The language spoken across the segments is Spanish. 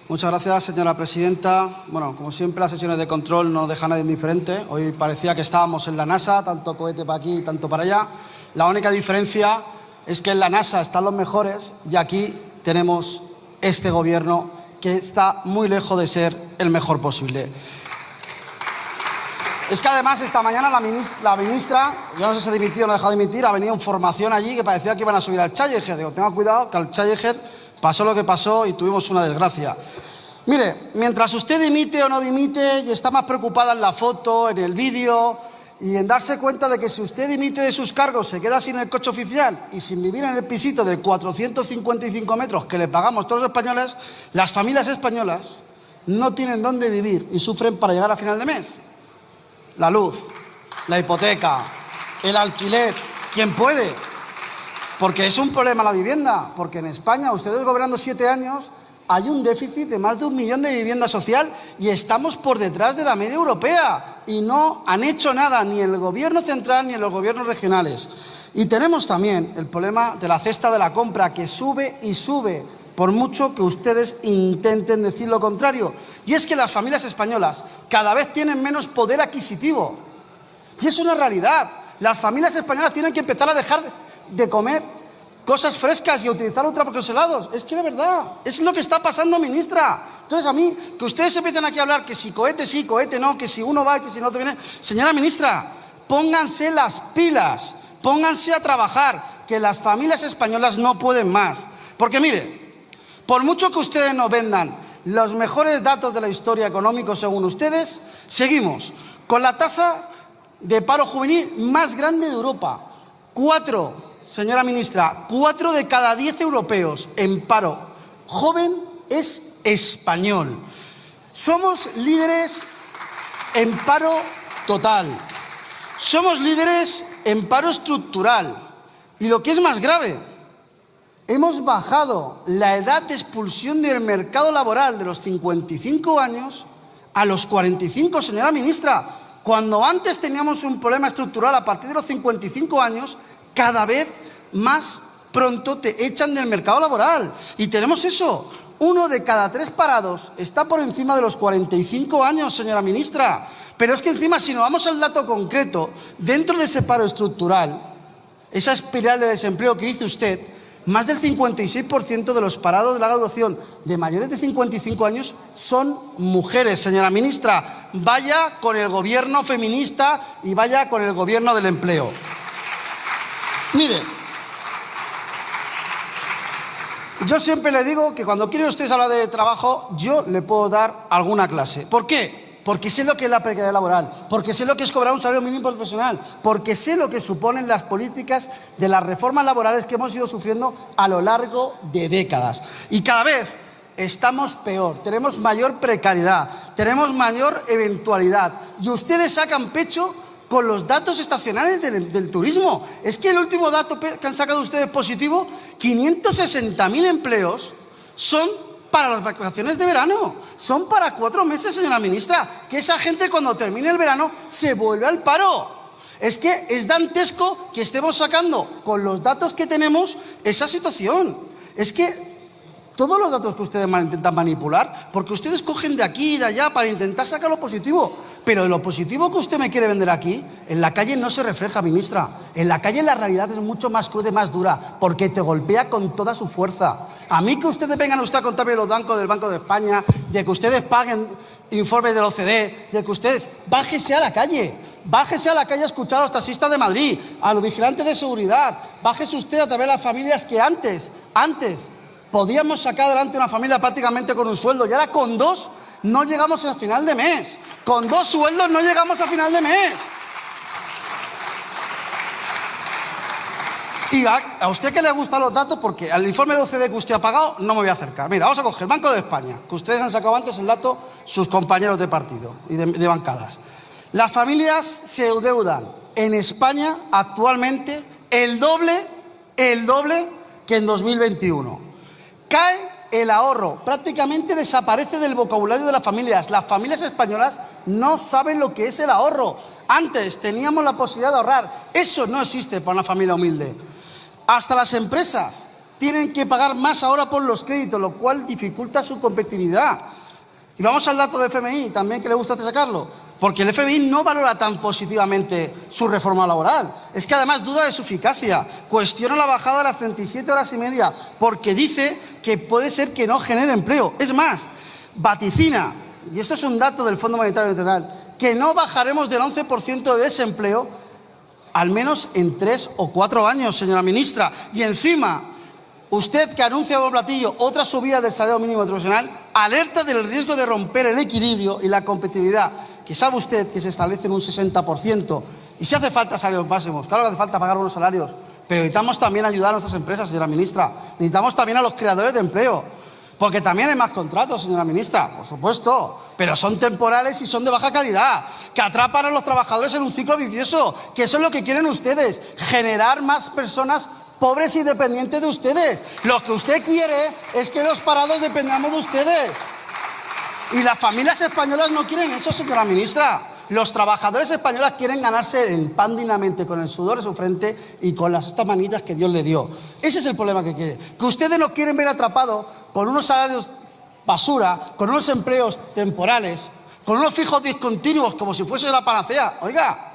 Muchas gracias, señora presidenta. Bueno, como siempre, las sesiones de control no dejan a nadie indiferente. Hoy parecía que estábamos en la NASA, tanto cohete para aquí, tanto para allá. La única diferencia es que en la NASA están los mejores y aquí tenemos este gobierno que está muy lejos de ser el mejor posible. Es que además esta mañana la ministra, yo no sé si ha dimitido o no ha dejado de dimitir, ha venido en formación allí que parecía que iban a subir al Challenger. Digo, tenga cuidado que al Challenger pasó lo que pasó y tuvimos una desgracia. Mire, mientras usted dimite o no dimite y está más preocupada en la foto, en el vídeo y en darse cuenta de que si usted dimite de sus cargos se queda sin el coche oficial y sin vivir en el pisito de 455 metros que le pagamos todos los españoles, las familias españolas no tienen dónde vivir y sufren para llegar a final de mes. La luz, la hipoteca, el alquiler, ¿quién puede? Porque es un problema la vivienda, porque en España, ustedes gobernando 7 años, hay un déficit de más de 1 millón de vivienda social y estamos por detrás de la media europea y no han hecho nada ni el gobierno central ni en los gobiernos regionales. Y tenemos también el problema de la cesta de la compra que sube y sube, por mucho que ustedes intenten decir lo contrario. Y es que las familias españolas cada vez tienen menos poder adquisitivo. Y es una realidad. Las familias españolas tienen que empezar a dejar de comer cosas frescas y a utilizar ultracongelados. Es que de verdad, es lo que está pasando, ministra. Entonces a mí, que ustedes empiecen aquí a hablar que si cohete sí, cohete no, que si uno va, que si no otro viene. Señora ministra, pónganse las pilas, pónganse a trabajar, que las familias españolas no pueden más. Porque mire, por mucho que ustedes nos vendan los mejores datos de la historia económica según ustedes, seguimos con la tasa de paro juvenil más grande de Europa. Señora ministra, 4 de cada 10 europeos en paro joven es español. Somos líderes en paro total. Somos líderes en paro estructural. Y lo que es más grave, hemos bajado la edad de expulsión del mercado laboral de los 55 años a los 45, señora ministra. Cuando antes teníamos un problema estructural a partir de los 55 años, cada vez más pronto te echan del mercado laboral. Y tenemos eso. 1 de cada 3 parados está por encima de los 45 años, señora ministra. Pero es que encima, si nos vamos al dato concreto, dentro de ese paro estructural, esa espiral de desempleo que dice usted, más del 56% de los parados de larga duración de mayores de 55 años son mujeres, señora ministra. Vaya con el gobierno feminista y vaya con el gobierno del empleo. Mire, yo siempre le digo que cuando quieren ustedes hablar de trabajo, yo le puedo dar alguna clase. ¿Por qué? Porque sé lo que es la precariedad laboral, porque sé lo que es cobrar un salario mínimo profesional, porque sé lo que suponen las políticas de las reformas laborales que hemos ido sufriendo a lo largo de décadas. Y cada vez estamos peor, tenemos mayor precariedad, tenemos mayor eventualidad. Y ustedes sacan pecho con los datos estacionales del turismo. Es que el último dato que han sacado ustedes positivo, 560.000 empleos son para las vacaciones de verano. Son para 4 meses, señora ministra. Que esa gente cuando termine el verano se vuelve al paro. Es que es dantesco que estemos sacando con los datos que tenemos esa situación. Es que todos los datos que ustedes intentan manipular, porque ustedes cogen de aquí y de allá para intentar sacar lo positivo, pero de lo positivo que usted me quiere vender aquí, en la calle no se refleja, ministra. En la calle la realidad es mucho más cruda y más dura, porque te golpea con toda su fuerza. A mí que ustedes vengan a contarme los bancos del Banco de España, de que ustedes paguen informes del OCDE, de que ustedes... Bájese a la calle. Bájese a la calle a escuchar a los taxistas de Madrid, a los vigilantes de seguridad. Bájese usted a través de las familias que antes podíamos sacar adelante una familia prácticamente con un sueldo, y ahora con 2 no llegamos al final de mes. Con 2 sueldos no llegamos a final de mes. Y a usted que le gustan los datos, porque al informe de OCDE que usted ha pagado no me voy a acercar. Mira, vamos a coger el Banco de España, que ustedes han sacado antes el dato, sus compañeros de partido y de bancadas. Las familias se endeudan en España actualmente el doble que en 2021. Cae el ahorro, prácticamente desaparece del vocabulario de las familias. Las familias españolas no saben lo que es el ahorro. Antes teníamos la posibilidad de ahorrar. Eso no existe para una familia humilde. Hasta las empresas tienen que pagar más ahora por los créditos, lo cual dificulta su competitividad. Y vamos al dato del FMI, también que le gusta sacarlo, porque el FMI no valora tan positivamente su reforma laboral. Es que además duda de su eficacia, cuestiona la bajada de las 37 horas y media, porque dice que puede ser que no genere empleo. Es más, vaticina, y esto es un dato del Fondo Monetario Internacional, que no bajaremos del 11% de desempleo al menos en 3 o 4 años, señora ministra. Y encima, usted, que anuncia por platillo otra subida del salario mínimo interprofesional, alerta del riesgo de romper el equilibrio y la competitividad, que sabe usted que se establece en un 60%. Y si hace falta salarios máximos, claro que hace falta pagar unos salarios, pero necesitamos también ayudar a nuestras empresas, señora ministra. Necesitamos también a los creadores de empleo, porque también hay más contratos, señora ministra, por supuesto, pero son temporales y son de baja calidad, que atrapan a los trabajadores en un ciclo vicioso, que eso es lo que quieren ustedes, generar más personas pobres y dependientes de ustedes. Lo que usted quiere es que los parados dependamos de ustedes. Y las familias españolas no quieren eso, señora ministra. Los trabajadores españoles quieren ganarse el pan dignamente con el sudor de su frente y con estas manitas que Dios le dio. Ese es el problema que quiere. Que ustedes nos quieren ver atrapados con unos salarios basura, con unos empleos temporales, con unos fijos discontinuos como si fuese la panacea. Oiga,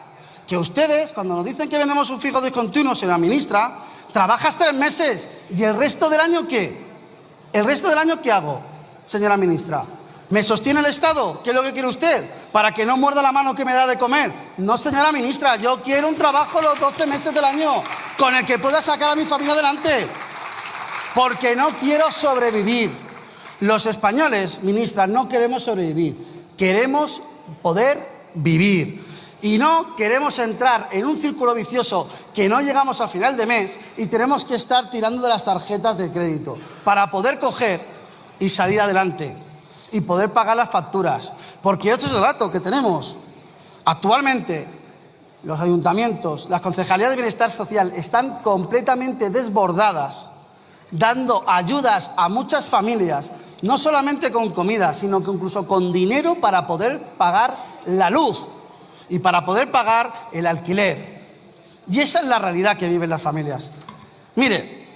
que ustedes, cuando nos dicen que vendemos un fijo discontinuo, señora ministra, trabajas 3 meses y el resto del año, ¿qué? ¿El resto del año qué hago, señora ministra? ¿Me sostiene el Estado? ¿Qué es lo que quiere usted? ¿Para que no muerda la mano que me da de comer? No, señora ministra, yo quiero un trabajo los 12 meses del año con el que pueda sacar a mi familia adelante. Porque no quiero sobrevivir. Los españoles, ministra, no queremos sobrevivir. Queremos poder vivir. Y no queremos entrar en un círculo vicioso que no llegamos a final de mes y tenemos que estar tirando de las tarjetas de crédito para poder coger y salir adelante y poder pagar las facturas. Porque esto es el dato que tenemos. Actualmente, los ayuntamientos, las concejalías de bienestar social están completamente desbordadas, dando ayudas a muchas familias, no solamente con comida, sino que incluso con dinero para poder pagar la luz y para poder pagar el alquiler. Y esa es la realidad que viven las familias. Mire,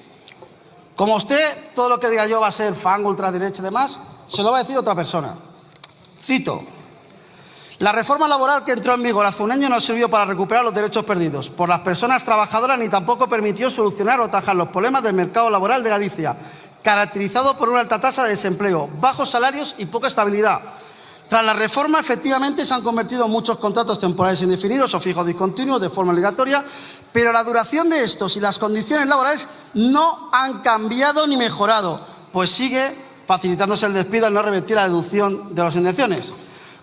como usted, todo lo que diga yo va a ser fan, ultraderecha y demás, se lo va a decir otra persona. Cito: la reforma laboral que entró en vigor hace un año no sirvió para recuperar los derechos perdidos por las personas trabajadoras ni tampoco permitió solucionar o atajar los problemas del mercado laboral de Galicia, caracterizado por una alta tasa de desempleo, bajos salarios y poca estabilidad. Tras la reforma, efectivamente, se han convertido muchos contratos temporales indefinidos o fijos discontinuos de forma obligatoria, pero la duración de estos y las condiciones laborales no han cambiado ni mejorado, pues sigue facilitándose el despido al no revertir la deducción de las indemnizaciones.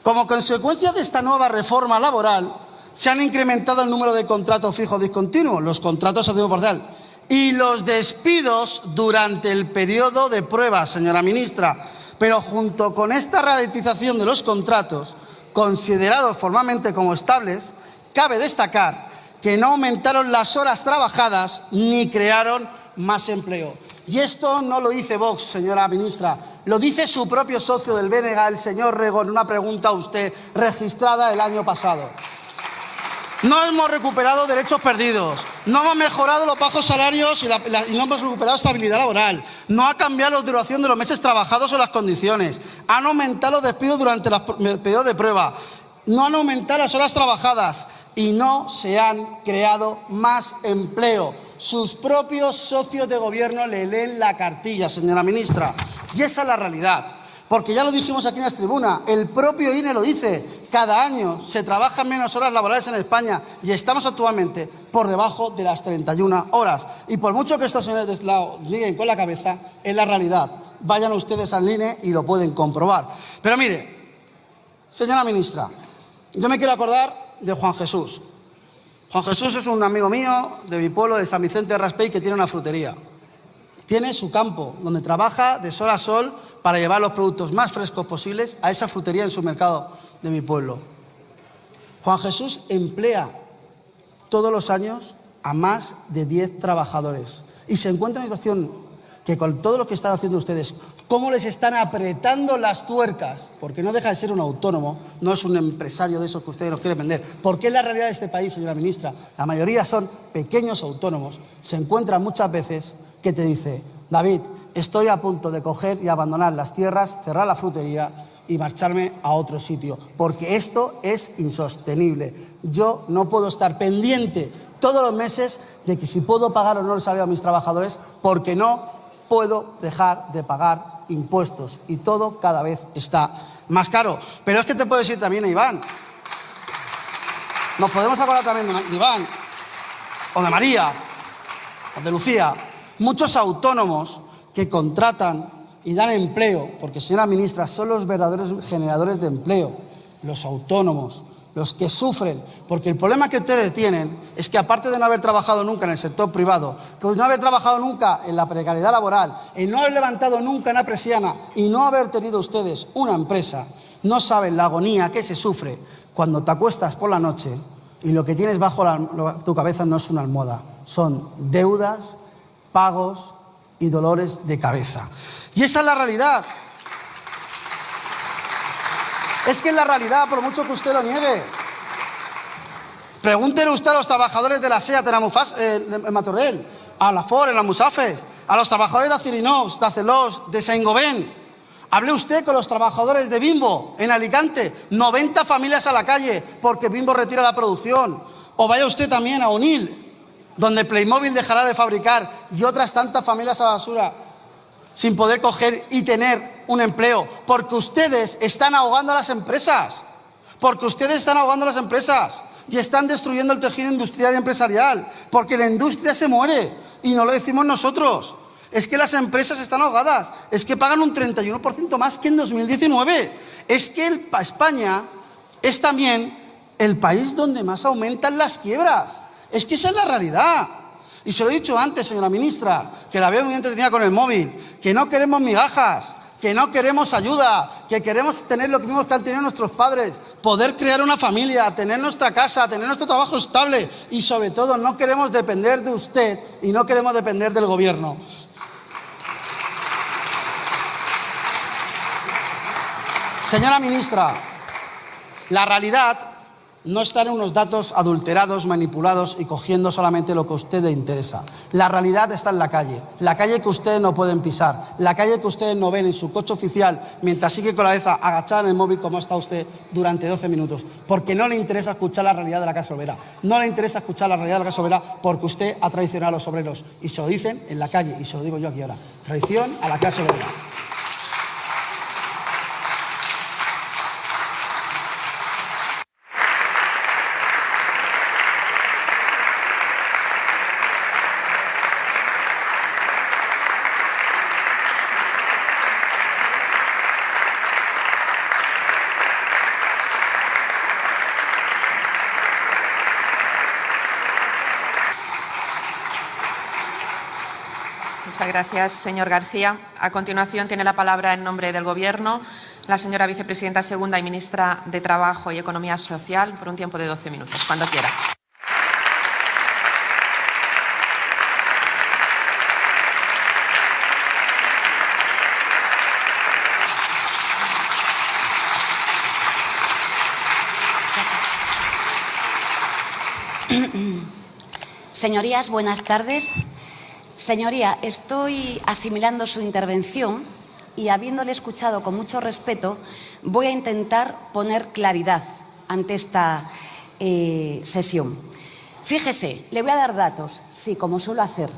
Como consecuencia de esta nueva reforma laboral, se han incrementado el número de contratos fijos discontinuos, los contratos a tiempo parcial y los despidos durante el periodo de prueba, señora ministra. Pero junto con esta ralentización de los contratos, considerados formalmente como estables, cabe destacar que no aumentaron las horas trabajadas ni crearon más empleo. Y esto no lo dice Vox, señora ministra, lo dice su propio socio del BNG, el señor Rego, en una pregunta a usted registrada el año pasado. No hemos recuperado derechos perdidos, no hemos mejorado los bajos salarios y no hemos recuperado estabilidad laboral, no ha cambiado la duración de los meses trabajados o las condiciones, han aumentado los despidos durante el periodo de prueba, no han aumentado las horas trabajadas y no se han creado más empleo. Sus propios socios de gobierno le leen la cartilla, señora ministra, y esa es la realidad. Porque ya lo dijimos aquí en la tribuna, el propio INE lo dice, cada año se trabajan menos horas laborales en España y estamos actualmente por debajo de las 31 horas. Y por mucho que estos señores de este lado lleguen con la cabeza, es la realidad. Vayan ustedes al INE y lo pueden comprobar. Pero mire, señora ministra, yo me quiero acordar de Juan Jesús. Juan Jesús es un amigo mío de mi pueblo, de San Vicente de Raspey, que tiene una frutería. Tiene su campo, donde trabaja de sol a sol para llevar los productos más frescos posibles a esa frutería en su mercado de mi pueblo. Juan Jesús emplea todos los años a más de 10 trabajadores y se encuentra en una situación que con todo lo que están haciendo ustedes, cómo les están apretando las tuercas, porque no deja de ser un autónomo, no es un empresario de esos que ustedes nos quieren vender, porque es la realidad de este país, señora ministra. La mayoría son pequeños autónomos, se encuentran muchas veces que te dice: David, estoy a punto de coger y abandonar las tierras, cerrar la frutería y marcharme a otro sitio, porque esto es insostenible. Yo no puedo estar pendiente todos los meses de que si puedo pagar o no el salario a mis trabajadores, porque no puedo dejar de pagar impuestos y todo cada vez está más caro. Pero es que te puedo decir también a Iván. Nos podemos acordar también de Iván, o de María, o de Lucía. Muchos autónomos que contratan y dan empleo, porque, señora ministra, son los verdaderos generadores de empleo, los autónomos, los que sufren, porque el problema que ustedes tienen es que, aparte de no haber trabajado nunca en el sector privado, pues no haber trabajado nunca en la precariedad laboral, el no haber levantado nunca una persiana y no haber tenido ustedes una empresa, no saben la agonía que se sufre cuando te acuestas por la noche y lo que tienes bajo tu cabeza no es una almohada, son deudas, pagos y dolores de cabeza. Y esa es la realidad. Es que es la realidad, por mucho que usted lo niegue. Pregúntele usted a los trabajadores de la SEAT en Matorrell, a la FOR en la Musafes, a los trabajadores de Acerinox, de Acelós, de Saint-Gobain. Hable usted con los trabajadores de Bimbo en Alicante, 90 familias a la calle porque Bimbo retira la producción. O vaya usted también a Onil, donde Playmobil dejará de fabricar y otras tantas familias a la basura sin poder coger y tener un empleo, porque ustedes están ahogando a las empresas, porque ustedes están ahogando a las empresas y están destruyendo el tejido industrial y empresarial, porque la industria se muere y no lo decimos nosotros. Es que las empresas están ahogadas, es que pagan un 31% más que en 2019. Es que España es también el país donde más aumentan las quiebras. Es que esa es la realidad. Y se lo he dicho antes, señora ministra, que la veo muy entretenida con el móvil, que no queremos migajas, que no queremos ayuda, que queremos tener lo mismo que han tenido nuestros padres, poder crear una familia, tener nuestra casa, tener nuestro trabajo estable y, sobre todo, no queremos depender de usted y no queremos depender del gobierno. Señora ministra, la realidad no está en unos datos adulterados, manipulados y cogiendo solamente lo que a usted le interesa. La realidad está en la calle que ustedes no pueden pisar, la calle que ustedes no ven en su coche oficial mientras sigue con la cabeza agachada en el móvil como está usted durante 12 minutos, porque no le interesa escuchar la realidad de la clase obrera. No le interesa escuchar la realidad de la clase obrera porque usted ha traicionado a los obreros. Y se lo dicen en la calle y se lo digo yo aquí ahora. Traición a la clase obrera. Muchas gracias, señor García. A continuación tiene la palabra en nombre del Gobierno la señora vicepresidenta segunda y ministra de Trabajo y Economía Social por un tiempo de 12 minutos, cuando quiera. Señorías, buenas tardes. Señoría, estoy asimilando su intervención y, habiéndole escuchado con mucho respeto, voy a intentar poner claridad ante esta sesión. Fíjese, le voy a dar datos, sí, como suelo hacer.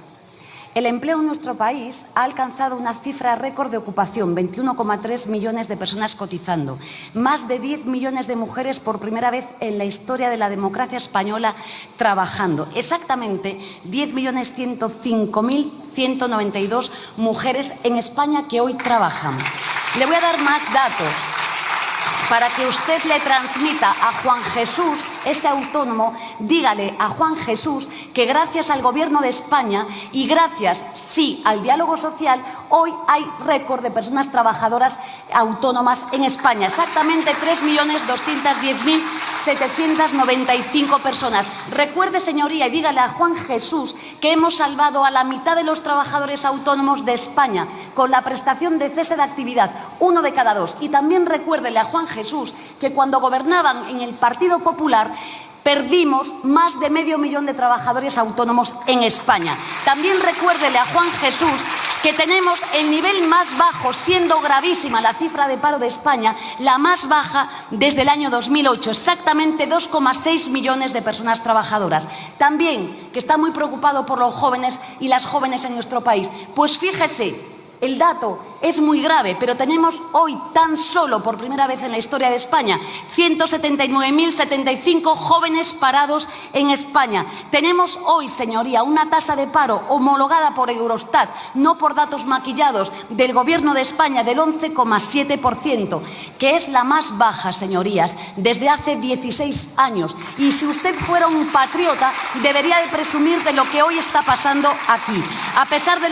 El empleo en nuestro país ha alcanzado una cifra récord de ocupación, 21,3 millones de personas cotizando, más de 10 millones de mujeres por primera vez en la historia de la democracia española trabajando. Exactamente 10.105.192 mujeres en España que hoy trabajan. Le voy a dar más datos para que usted le transmita a Juan Jesús, ese autónomo, dígale a Juan Jesús que gracias al Gobierno de España y gracias, sí, al diálogo social, hoy hay récord de personas trabajadoras autónomas en España. Exactamente 3.210.795 personas. Recuerde, señoría, y dígale a Juan Jesús que hemos salvado a la mitad de los trabajadores autónomos de España con la prestación de cese de actividad, 1 de cada 2. Y también recuérdele a Juan Jesús que cuando gobernaban en el Partido Popular Perdimos más de medio millón de trabajadores autónomos en España. También recuérdele a Juan Jesús que tenemos el nivel más bajo, siendo gravísima la cifra de paro de España, la más baja desde el año 2008, exactamente 2,6 millones de personas trabajadoras. También que está muy preocupado por los jóvenes y las jóvenes en nuestro país. Pues fíjese, el dato es muy grave, pero tenemos hoy tan solo, por primera vez en la historia de España, 179.075 jóvenes parados en España. Tenemos hoy, señoría, una tasa de paro homologada por Eurostat, no por datos maquillados, del Gobierno de España del 11,7%, que es la más baja, señorías, desde hace 16 años. Y si usted fuera un patriota, debería de presumir de lo que hoy está pasando aquí. A pesar de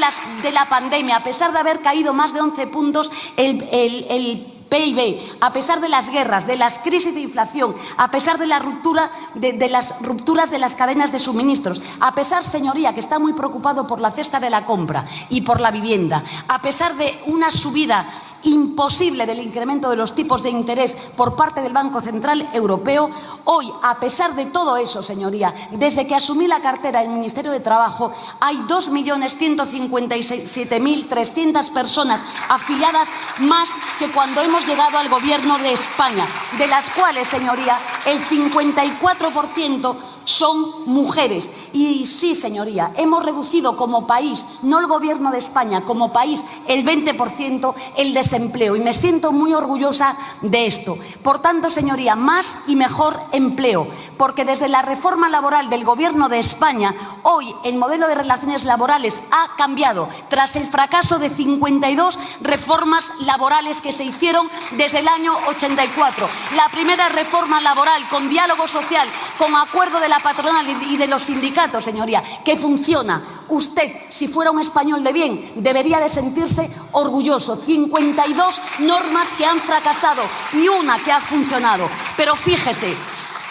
la pandemia, a pesar de haber caído más de 11 puntos el PIB, a pesar de las guerras, de las crisis de inflación, a pesar de la ruptura de las rupturas de las cadenas de suministros, a pesar, señoría, que está muy preocupado por la cesta de la compra y por la vivienda, a pesar de una subida imposible del incremento de los tipos de interés por parte del Banco Central Europeo, hoy, a pesar de todo eso, señoría, desde que asumí la cartera del Ministerio de Trabajo, hay 2.157.300 personas afiliadas más que cuando hemos llegado al Gobierno de España, de las cuales, señoría, el 54% son mujeres. Y sí, señoría, hemos reducido como país, no el Gobierno de España, como país, el 20% el desempleo, y me siento muy orgullosa de esto. Por tanto, señoría, más y mejor empleo, porque desde la reforma laboral del Gobierno de España, hoy el modelo de relaciones laborales ha cambiado tras el fracaso de 52 reformas laborales que se hicieron desde el año 84. La primera reforma laboral con diálogo social, con acuerdo de la patronal y de los sindicatos, señoría, que funciona. Usted, si fuera un español de bien, debería de sentirse orgulloso. 52 normas que han fracasado y una que ha funcionado. Pero fíjese,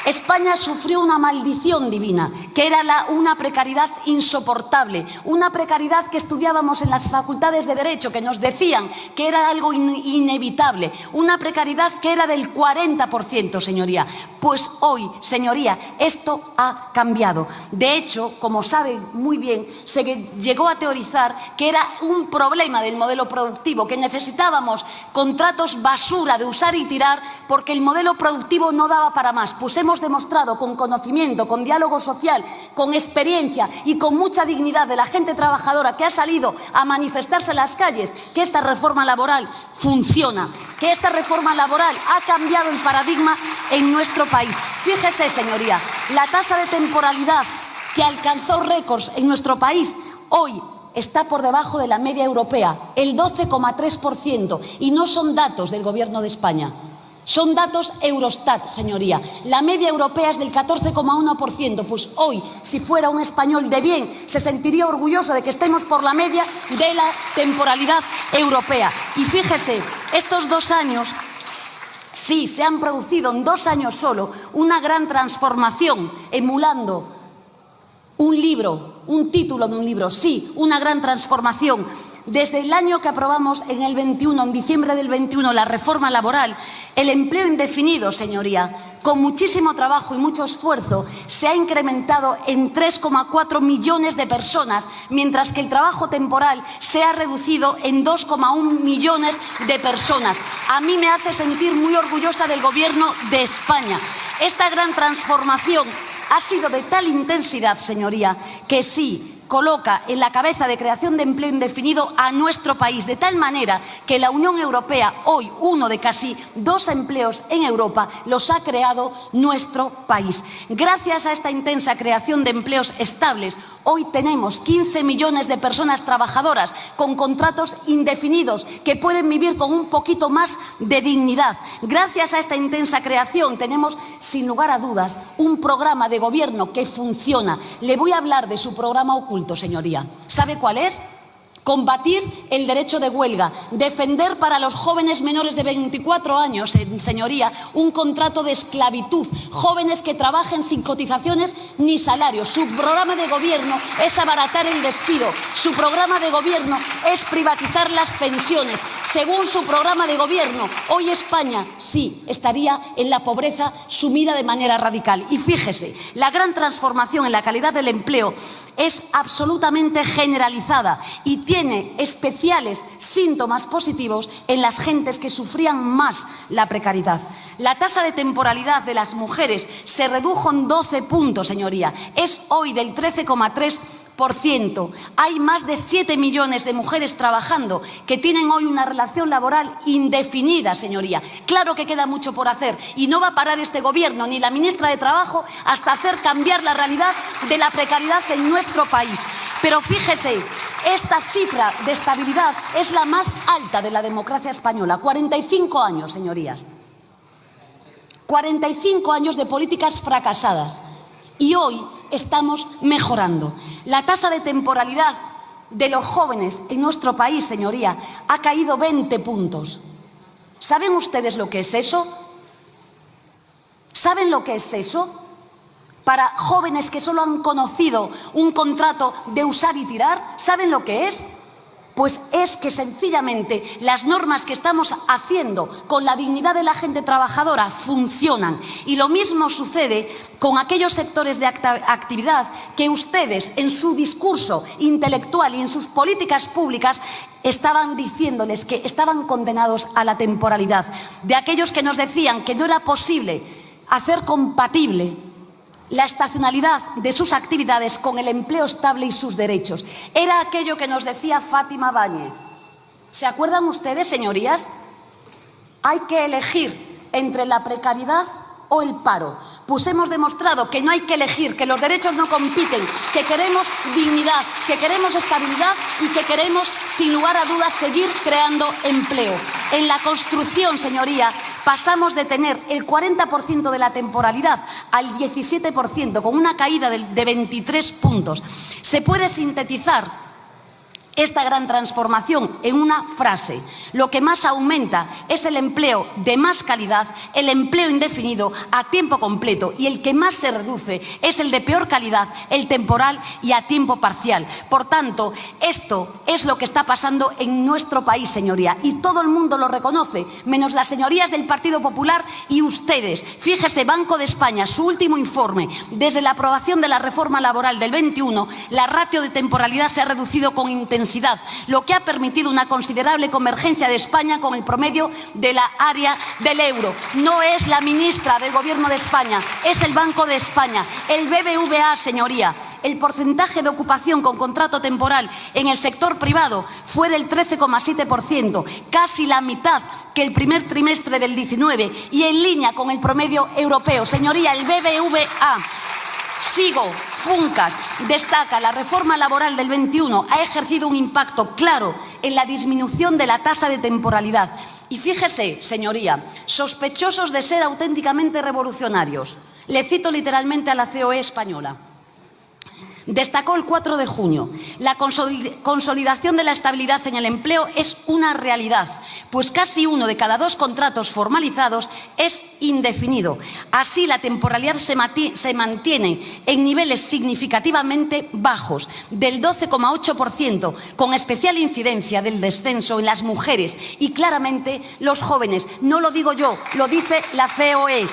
España sufrió una maldición divina, que era una precariedad insoportable, una precariedad que estudiábamos en las facultades de Derecho, que nos decían que era algo inevitable, una precariedad que era del 40%, señoría. Pues hoy, señoría, esto ha cambiado. De hecho, como sabe muy bien, se llegó a teorizar que era un problema del modelo productivo, que necesitábamos contratos basura de usar y tirar porque el modelo productivo no daba para más. Pues hemos demostrado con conocimiento, con diálogo social, con experiencia y con mucha dignidad de la gente trabajadora que ha salido a manifestarse en las calles, que esta reforma laboral funciona, que esta reforma laboral ha cambiado el paradigma en nuestro país. Fíjese, señoría, la tasa de temporalidad que alcanzó récords en nuestro país hoy está por debajo de la media europea, el 12,3%, y no son datos del Gobierno de España. Son datos Eurostat, señoría. La media europea es del 14,1%. Pues hoy, si fuera un español de bien, se sentiría orgulloso de que estemos por la media de la temporalidad europea. Y fíjese, estos 2 años, sí, se han producido en 2 años solo una gran transformación, emulando un libro, un título de un libro, sí, una gran transformación. Desde el año que aprobamos en el 21, en diciembre del 21, la reforma laboral, el empleo indefinido, señoría, con muchísimo trabajo y mucho esfuerzo, se ha incrementado en 3,4 millones de personas, mientras que el trabajo temporal se ha reducido en 2,1 millones de personas. A mí me hace sentir muy orgullosa del Gobierno de España. Esta gran transformación ha sido de tal intensidad, señoría, que sí, coloca en la cabeza de creación de empleo indefinido a nuestro país, de tal manera que la Unión Europea, hoy, 1 de casi 2 empleos en Europa, los ha creado nuestro país. Gracias a esta intensa creación de empleos estables, hoy tenemos 15 millones de personas trabajadoras con contratos indefinidos que pueden vivir con un poquito más de dignidad. Gracias a esta intensa creación tenemos, sin lugar a dudas, un programa de gobierno que funciona. Le voy a hablar de su programa oculto, señoría. ¿Sabe cuál es? Combatir el derecho de huelga, defender para los jóvenes menores de 24 años, señoría, un contrato de esclavitud, jóvenes que trabajen sin cotizaciones ni salarios. Su programa de gobierno es abaratar el despido, su programa de gobierno es privatizar las pensiones. Según su programa de gobierno, hoy España sí estaría en la pobreza sumida de manera radical. Y fíjese, la gran transformación en la calidad del empleo es absolutamente generalizada y tiene especiales síntomas positivos en las gentes que sufrían más la precariedad. La tasa de temporalidad de las mujeres se redujo en 12 puntos, señoría. Es hoy del 13,3%. Hay más de 7 millones de mujeres trabajando que tienen hoy una relación laboral indefinida, señoría. Claro que queda mucho por hacer y no va a parar este Gobierno ni la ministra de Trabajo hasta hacer cambiar la realidad de la precariedad en nuestro país. Pero fíjese, esta cifra de estabilidad es la más alta de la democracia española. 45 años, señorías. 45 años de políticas fracasadas. Y hoy estamos mejorando. La tasa de temporalidad de los jóvenes en nuestro país, señoría, ha caído 20 puntos. ¿Saben ustedes lo que es eso? ¿Saben lo que es eso? Para jóvenes que solo han conocido un contrato de usar y tirar, ¿saben lo que es? Pues es que sencillamente las normas que estamos haciendo con la dignidad de la gente trabajadora funcionan. Y lo mismo sucede con aquellos sectores de actividad que ustedes en su discurso intelectual y en sus políticas públicas estaban diciéndoles que estaban condenados a la temporalidad. De aquellos que nos decían que no era posible hacer compatible la estacionalidad de sus actividades con el empleo estable y sus derechos. Era aquello que nos decía Fátima Báñez. ¿Se acuerdan ustedes, señorías? Hay que elegir entre la precariedad o el paro. Pues hemos demostrado que no hay que elegir, que los derechos no compiten, que queremos dignidad, que queremos estabilidad y que queremos, sin lugar a dudas, seguir creando empleo. En la construcción, señoría, pasamos de tener el 40% de la temporalidad al 17%, con una caída de 23 puntos. Se puede sintetizar esta gran transformación en una frase: lo que más aumenta es el empleo de más calidad, el empleo indefinido a tiempo completo, y el que más se reduce es el de peor calidad, el temporal y a tiempo parcial. Por tanto, esto es lo que está pasando en nuestro país, señoría, y todo el mundo lo reconoce, menos las señorías del Partido Popular y ustedes. Fíjese, Banco de España, su último informe: desde la aprobación de la reforma laboral del 21, la ratio de temporalidad se ha reducido con intensidad, lo que ha permitido una considerable convergencia de España con el promedio de la área del euro. No es la ministra del Gobierno de España, es el Banco de España, el BBVA, señoría. El porcentaje de ocupación con contrato temporal en el sector privado fue del 13,7%, casi la mitad que el primer trimestre del 19 y en línea con el promedio europeo. Señoría, el BBVA. Sigo, Funcas destaca: la reforma laboral del 21 ha ejercido un impacto claro en la disminución de la tasa de temporalidad. Y fíjese, señoría, sospechosos de ser auténticamente revolucionarios. Le cito literalmente a la COE española. Destacó el 4 de junio, la consolidación de la estabilidad en el empleo es una realidad, pues casi 1 de cada 2 contratos formalizados es indefinido. Así, la temporalidad se mantiene en niveles significativamente bajos, del 12,8%, con especial incidencia del descenso en las mujeres y claramente los jóvenes. No lo digo yo, lo dice la COE.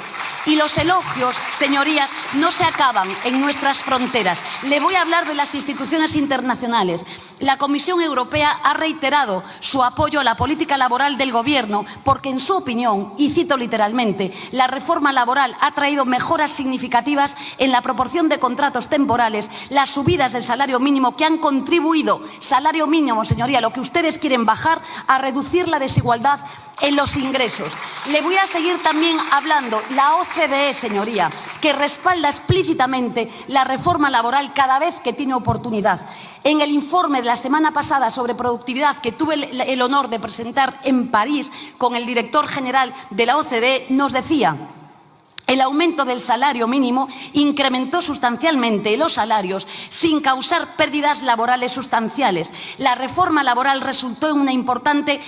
Y los elogios, señorías, no se acaban en nuestras fronteras. Le voy a hablar de las instituciones internacionales. La Comisión Europea ha reiterado su apoyo a la política laboral del Gobierno porque, en su opinión, y cito literalmente, la reforma laboral ha traído mejoras significativas en la proporción de contratos temporales, las subidas del salario mínimo que han contribuido, salario mínimo, señoría, lo que ustedes quieren bajar, a reducir la desigualdad en los ingresos. Le voy a seguir también hablando. La OCDE, señoría, que respalda explícitamente la reforma laboral cada vez que tiene oportunidad. En el informe de la semana pasada sobre productividad que tuve el honor de presentar en París con el director general de la OCDE, nos decía: El aumento del salario mínimo incrementó sustancialmente los salarios sin causar pérdidas laborales sustanciales. La reforma laboral resultó en una importante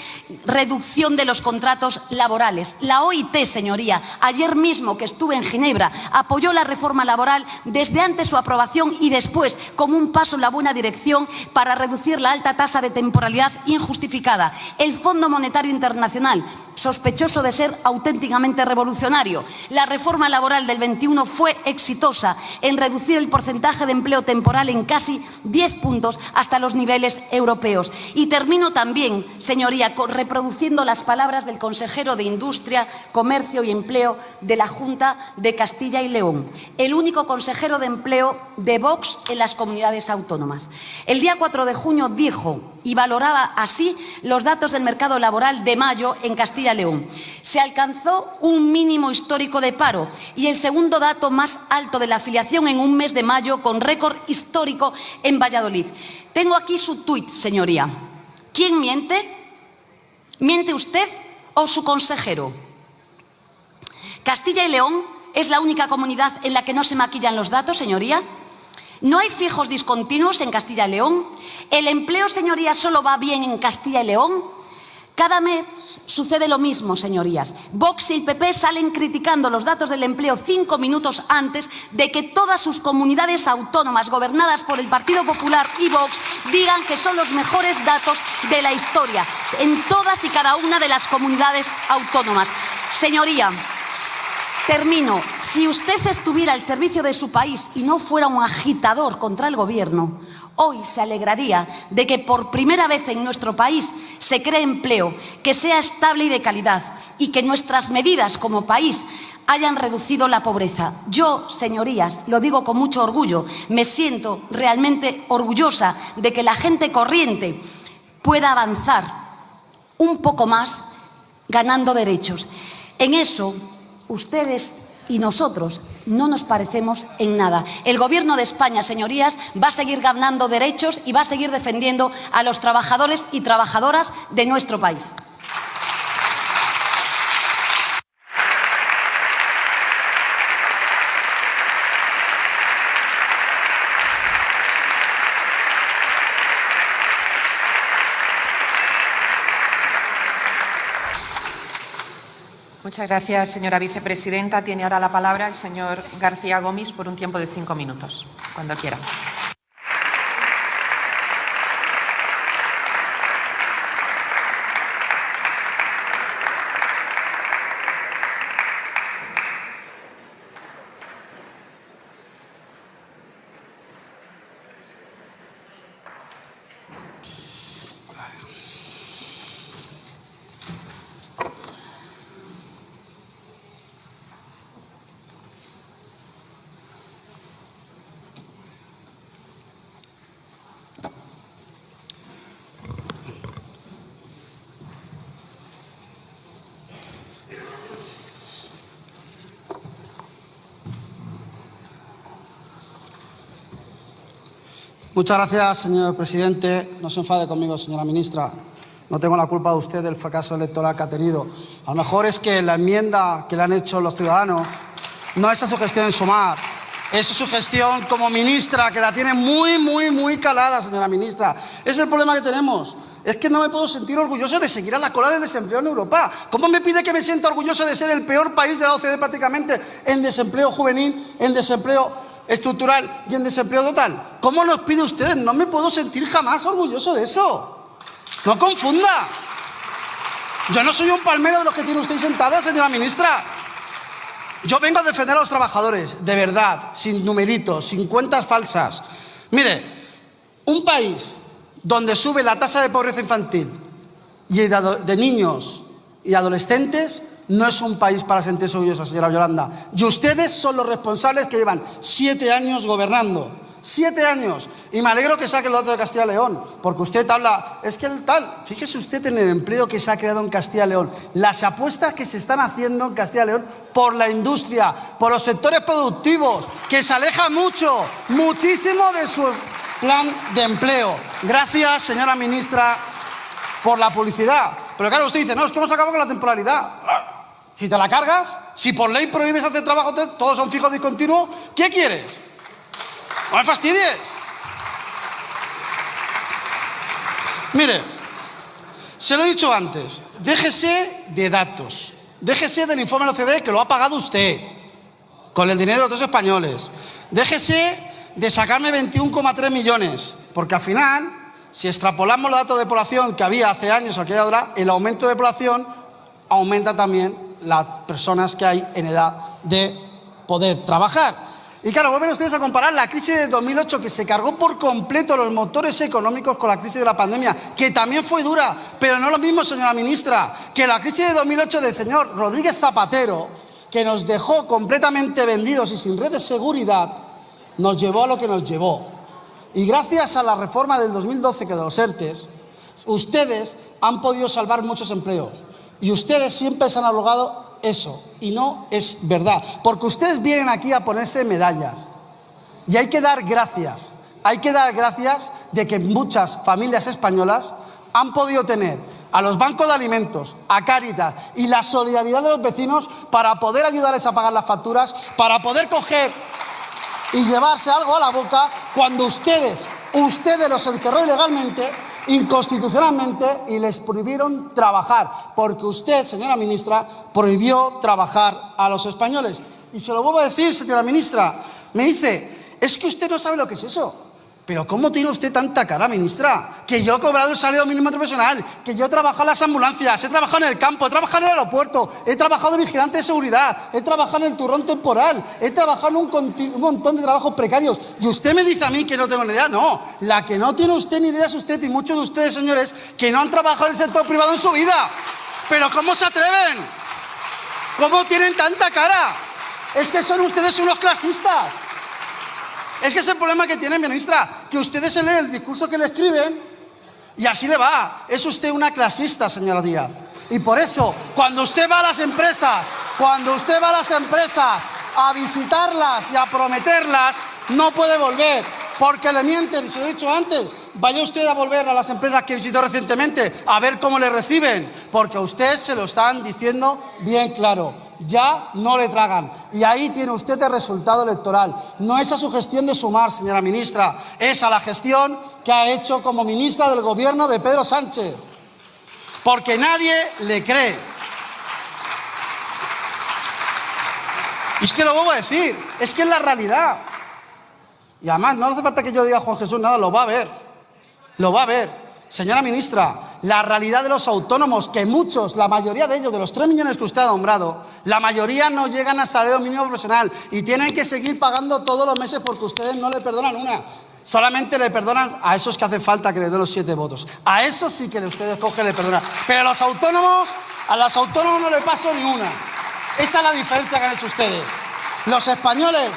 reducción de los contratos laborales. La OIT, señoría, ayer mismo que estuve en Ginebra, apoyó la reforma laboral desde antes su aprobación y después como un paso en la buena dirección para reducir la alta tasa de temporalidad injustificada. El Fondo Monetario Internacional, sospechoso de ser auténticamente revolucionario. La reforma laboral del 21 fue exitosa en reducir el porcentaje de empleo temporal en casi 10 puntos hasta los niveles europeos. Y termino también, señoría, reproduciendo las palabras del consejero de Industria, Comercio y Empleo de la Junta de Castilla y León, el único consejero de empleo de Vox en las comunidades autónomas. El día 4 de junio dijo y valoraba así los datos del mercado laboral de mayo en Castilla y León. Se alcanzó un mínimo histórico de paro y el segundo dato más alto de la afiliación en un mes de mayo con récord histórico en Valladolid. Tengo aquí su tuit, señoría. ¿Quién miente? ¿Miente usted o su consejero? Castilla y León es la única comunidad en la que no se maquillan los datos, señoría. ¿No hay fijos discontinuos en Castilla y León? ¿El empleo, señorías, solo va bien en Castilla y León? Cada mes sucede lo mismo, señorías. Vox y el PP salen criticando los datos del empleo 5 minutos antes de que todas sus comunidades autónomas gobernadas por el Partido Popular y Vox digan que son los mejores datos de la historia en todas y cada una de las comunidades autónomas. Señoría, termino. Si usted estuviera al servicio de su país y no fuera un agitador contra el Gobierno, hoy se alegraría de que por primera vez en nuestro país se cree empleo, que sea estable y de calidad y que nuestras medidas como país hayan reducido la pobreza. Yo, señorías, lo digo con mucho orgullo, me siento realmente orgullosa de que la gente corriente pueda avanzar un poco más ganando derechos. En eso, ustedes y nosotros no nos parecemos en nada. El Gobierno de España, señorías, va a seguir ganando derechos y va a seguir defendiendo a los trabajadores y trabajadoras de nuestro país. Muchas gracias, señora vicepresidenta. Tiene ahora la palabra el señor García Gomis por un tiempo de 5 minutos, cuando quiera. Muchas gracias, señor presidente. No se enfade conmigo, señora ministra. No tengo la culpa de usted del fracaso electoral que ha tenido. A lo mejor es que la enmienda que le han hecho los ciudadanos no es a su gestión en Sumar, es su gestión como ministra, que la tiene muy calada, señora ministra. Ese es el problema que tenemos. Es que no me puedo sentir orgulloso de seguir a la cola del desempleo en Europa. ¿Cómo me pide que me sienta orgulloso de ser el peor país de la OCDE prácticamente en desempleo juvenil, en desempleo estructural y en desempleo total? ¿Cómo nos pide ustedes? No me puedo sentir jamás orgulloso de eso. No confunda. Yo no soy un palmero de los que tiene usted sentada, señora ministra. Yo vengo a defender a los trabajadores, de verdad, sin numeritos, sin cuentas falsas. Mire, un país donde sube la tasa de pobreza infantil y de niños y adolescentes no es un país para sentirse orgullosa, señora Yolanda. Y ustedes son los responsables que llevan 7 años gobernando. 7 años. Y me alegro que saque los datos de Castilla y León, porque usted habla, es que el tal, fíjese usted en el empleo que se ha creado en Castilla y León, las apuestas que se están haciendo en Castilla y León por la industria, por los sectores productivos, que se aleja muchísimo de su plan de empleo. Gracias, señora ministra, por la publicidad. Pero claro, usted dice, no, es que hemos acabado con la temporalidad. Si te la cargas, si por ley prohíbes hacer trabajo, todos son fijos discontinuos, ¿qué quieres? No me fastidies. Mire, se lo he dicho antes, déjese de datos, déjese del informe de la OCDE que lo ha pagado usted, con el dinero de otros españoles. Déjese de sacarme 21,3 millones, porque al final, si extrapolamos los datos de población que había hace años a aquella hora, el aumento de población aumenta también las personas que hay en edad de poder trabajar. Y claro, vuelven ustedes a comparar la crisis de 2008, que se cargó por completo los motores económicos, con la crisis de la pandemia, que también fue dura, pero no lo mismo, señora ministra, que la crisis de 2008 del señor Rodríguez Zapatero, que nos dejó completamente vendidos y sin red de seguridad, nos llevó a lo que nos llevó. Y gracias a la reforma del 2012, que de los ERTEs, ustedes han podido salvar muchos empleos. Y ustedes siempre se han abrogado eso. Y no es verdad. Porque ustedes vienen aquí a ponerse medallas. Y hay que dar gracias. Hay que dar gracias de que muchas familias españolas han podido tener a los bancos de alimentos, a Cáritas y la solidaridad de los vecinos para poder ayudarles a pagar las facturas, para poder coger y llevarse algo a la boca cuando ustedes los encerró ilegalmente, inconstitucionalmente, y les prohibieron trabajar, porque usted, señora ministra, prohibió trabajar a los españoles. Y se lo vuelvo a decir, señora ministra, me dice, es que usted no sabe lo que es eso. Pero ¿cómo tiene usted tanta cara, ministra? Que yo he cobrado el salario mínimo profesional, que yo he trabajado en las ambulancias, he trabajado en el campo, he trabajado en el aeropuerto, he trabajado de vigilante de seguridad, he trabajado en el turrón temporal, he trabajado en un montón de trabajos precarios. Y usted me dice a mí que no tengo ni idea. No, la que no tiene usted ni idea es usted y muchos de ustedes, señores, que no han trabajado en el sector privado en su vida. Pero ¿cómo se atreven? ¿Cómo tienen tanta cara? Es que son ustedes unos clasistas. Es que es el problema que tiene, ministra, que ustedes se leen el discurso que le escriben y así le va. Es usted una clasista, señora Díaz. Y por eso, cuando usted va a las empresas, a visitarlas y a prometerlas, no puede volver, porque le mienten. Y se lo he dicho antes, vaya usted a volver a las empresas que visitó recientemente, a ver cómo le reciben, porque a usted se lo están diciendo bien claro. Ya no le tragan. Y ahí tiene usted el resultado electoral. No es a su gestión de Sumar, señora ministra, es a la gestión que ha hecho como ministra del gobierno de Pedro Sánchez. Porque nadie le cree. Y es que lo vuelvo a decir, es que es la realidad. Y además no hace falta que yo diga a Juan Jesús nada, lo va a ver. Lo va a ver. Señora ministra, la realidad de los autónomos, que muchos, la mayoría de ellos, de los 3 millones que usted ha nombrado, la mayoría no llegan al salario mínimo profesional y tienen que seguir pagando todos los meses porque ustedes no le perdonan una. Solamente le perdonan a esos que hace falta que le den los 7 votos. A esos sí que ustedes cogen y le perdonan. Pero a los autónomos no le paso ni una. Esa es la diferencia que han hecho ustedes. Los españoles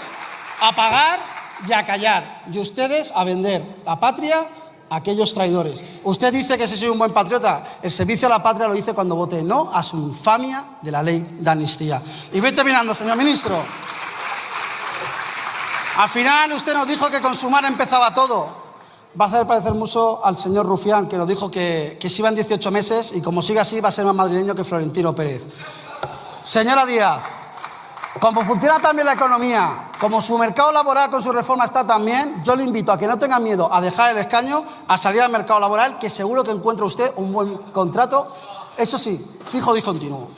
a pagar y a callar. Y ustedes a vender la patria a aquellos traidores. Usted dice que si soy un buen patriota, el servicio a la patria lo hice cuando voté no a su infamia de la ley de amnistía. Y voy terminando, señor ministro. Al final usted nos dijo que con Sumar empezaba todo. Va a hacer parecer mucho al señor Rufián, que nos dijo que se iban 18 meses y como siga así va a ser más madrileño que Florentino Pérez. Señora Díaz, como funciona también la economía, como su mercado laboral con su reforma está también, yo le invito a que no tenga miedo a dejar el escaño, a salir al mercado laboral, que seguro que encuentra usted un buen contrato, eso sí, fijo discontinuo.